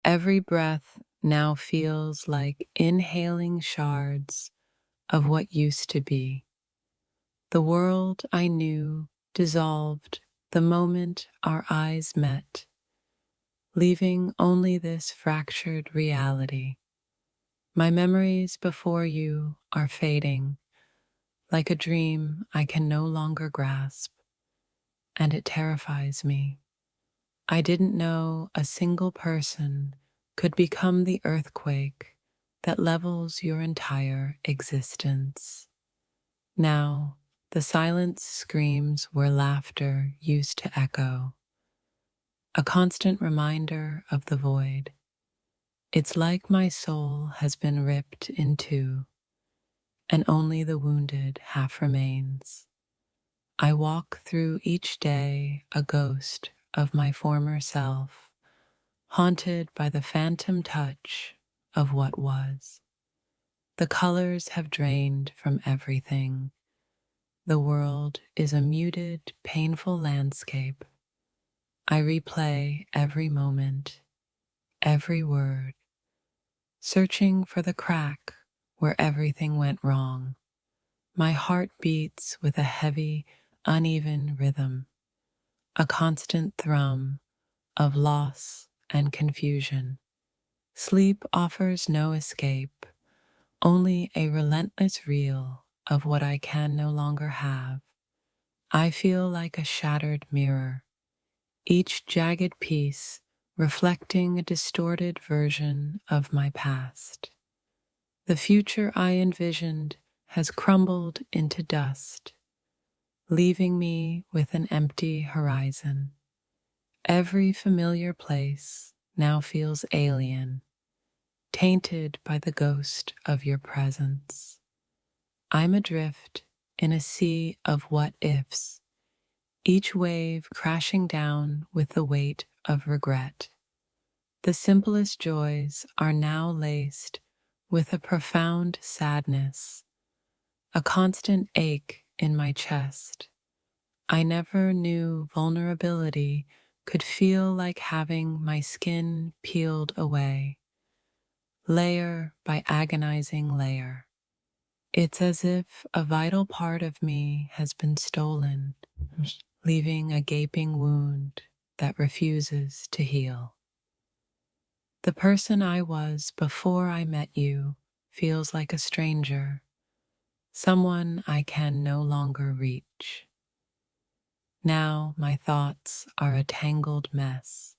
Every breath now feels like inhaling shards of what used to be. The world I knew dissolved the moment our eyes met, leaving only this fractured reality. My memories before you are fading, like a dream I can no longer grasp, and it terrifies me. I didn't know a single person could become the earthquake that levels your entire existence. Now, the silence screams where laughter used to echo, a constant reminder of the void. It's like my soul has been ripped in two, and only the wounded half remains. I walk through each day a ghost of my former self, haunted by the phantom touch of what was. The colors have drained from everything. The world is a muted, painful landscape. I replay every moment, every word, searching for the crack where everything went wrong. My heart beats with a heavy, uneven rhythm, a constant thrum of loss and confusion. Sleep offers no escape, only a relentless reel of what I can no longer have. I feel like a shattered mirror, each jagged piece reflecting a distorted version of my past. The future I envisioned has crumbled into dust, leaving me with an empty horizon. Every familiar place now feels alien, tainted by the ghost of your presence. I'm adrift in a sea of what ifs, each wave crashing down with the weight of regret. The simplest joys are now laced with a profound sadness, a constant ache in my chest. I never knew vulnerability could feel like having my skin peeled away, layer by agonizing layer. It's as if a vital part of me has been stolen, leaving a gaping wound that refuses to heal. The person I was before I met you feels like a stranger, someone I can no longer reach. Now my thoughts are a tangled mess,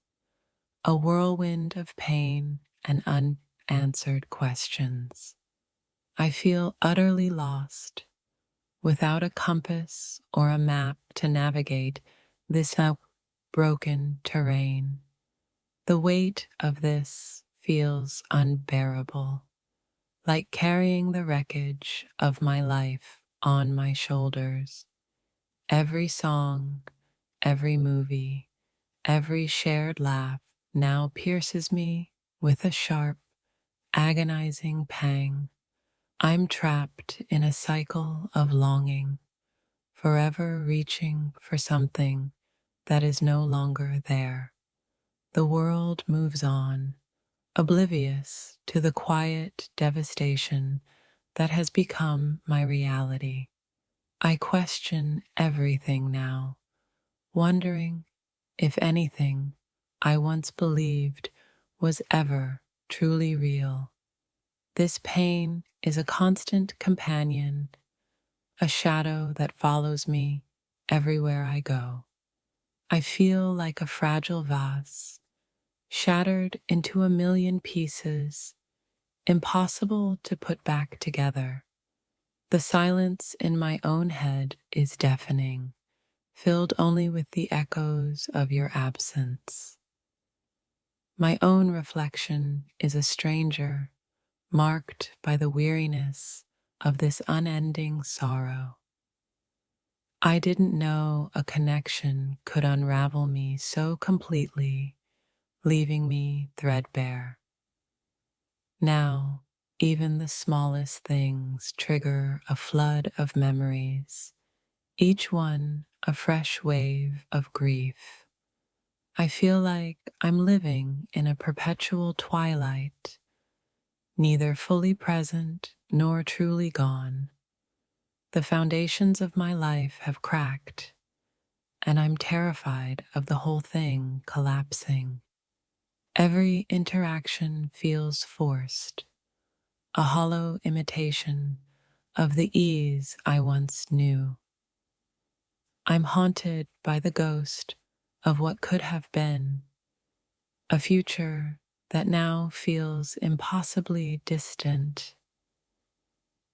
a whirlwind of pain and unanswered questions. I feel utterly lost, without a compass or a map to navigate this broken terrain. The weight of this feels unbearable, like carrying the wreckage of my life on my shoulders. Every song, every movie, every shared laugh now pierces me with a sharp, agonizing pang. I'm trapped in a cycle of longing, forever reaching for something that is no longer there. The world moves on, oblivious to the quiet devastation that has become my reality. I question everything now, wondering if anything I once believed was ever truly real. This pain is a constant companion, a shadow that follows me everywhere I go. I feel like a fragile vase, shattered into a million pieces, impossible to put back together. The silence in my own head is deafening, filled only with the echoes of your absence. My own reflection is a stranger, marked by the weariness of this unending sorrow. I didn't know a connection could unravel me so completely, leaving me threadbare. Now, even the smallest things trigger a flood of memories, each one a fresh wave of grief. I feel like I'm living in a perpetual twilight, neither fully present nor truly gone. The foundations of my life have cracked, and I'm terrified of the whole thing collapsing. Every interaction feels forced, a hollow imitation of the ease I once knew. I'm haunted by the ghost of what could have been, a future that now feels impossibly distant.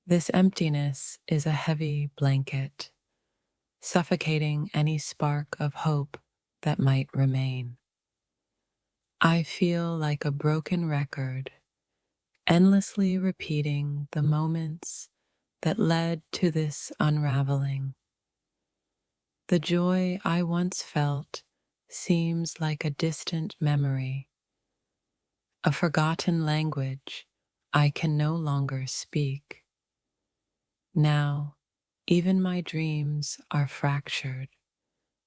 This emptiness is a heavy blanket, suffocating any spark of hope that might remain. I feel like a broken record, endlessly repeating the moments that led to this unraveling. The joy I once felt seems like a distant memory, a forgotten language I can no longer speak. Now, even my dreams are fractured,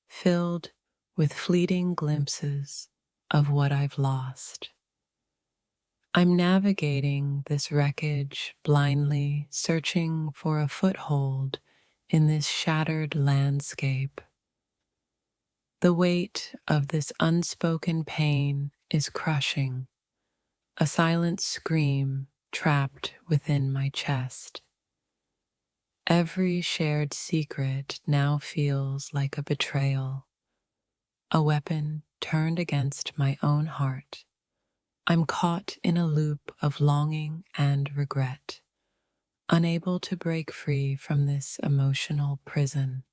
filled with fleeting glimpses of what I've lost. I'm navigating this wreckage blindly, searching for a foothold in this shattered landscape. The weight of this unspoken pain is crushing, a silent scream trapped within my chest. Every shared secret now feels like a betrayal, a weapon turned against my own heart. I'm caught in a loop of longing and regret, unable to break free from this emotional prison.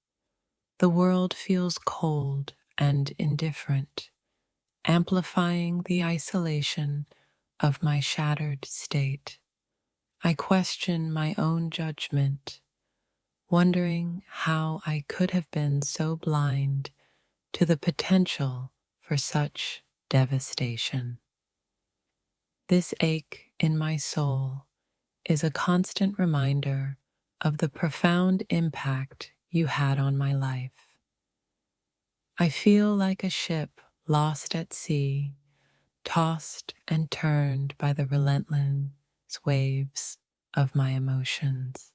The world feels cold and indifferent, amplifying the isolation of my shattered state. I question my own judgment, wondering how I could have been so blind to the potential for such devastation. This ache in my soul is a constant reminder of the profound impact you had on my life. I feel like a ship lost at sea, tossed and turned by the relentless waves of my emotions.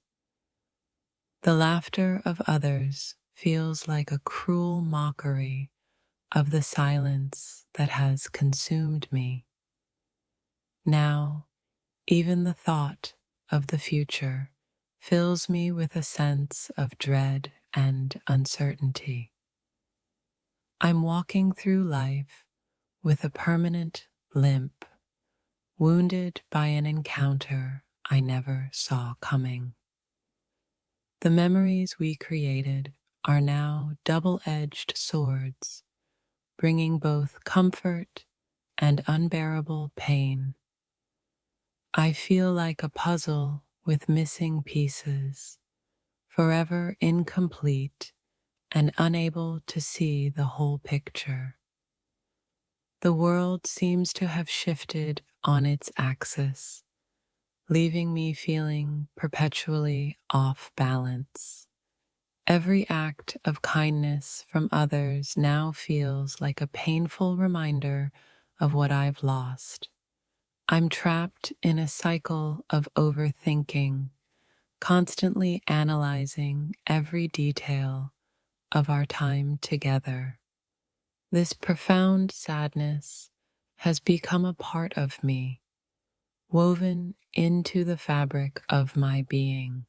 The laughter of others feels like a cruel mockery of the silence that has consumed me. Now, even the thought of the future fills me with a sense of dread and uncertainty. I'm walking through life with a permanent limp, wounded by an encounter I never saw coming. The memories we created are now double-edged swords, bringing both comfort and unbearable pain. I feel like a puzzle with missing pieces, forever incomplete and unable to see the whole picture. The world seems to have shifted on its axis, leaving me feeling perpetually off balance. Every act of kindness from others now feels like a painful reminder of what I've lost. I'm trapped in a cycle of overthinking, constantly analyzing every detail of our time together. This profound sadness has become a part of me, woven into the fabric of my being.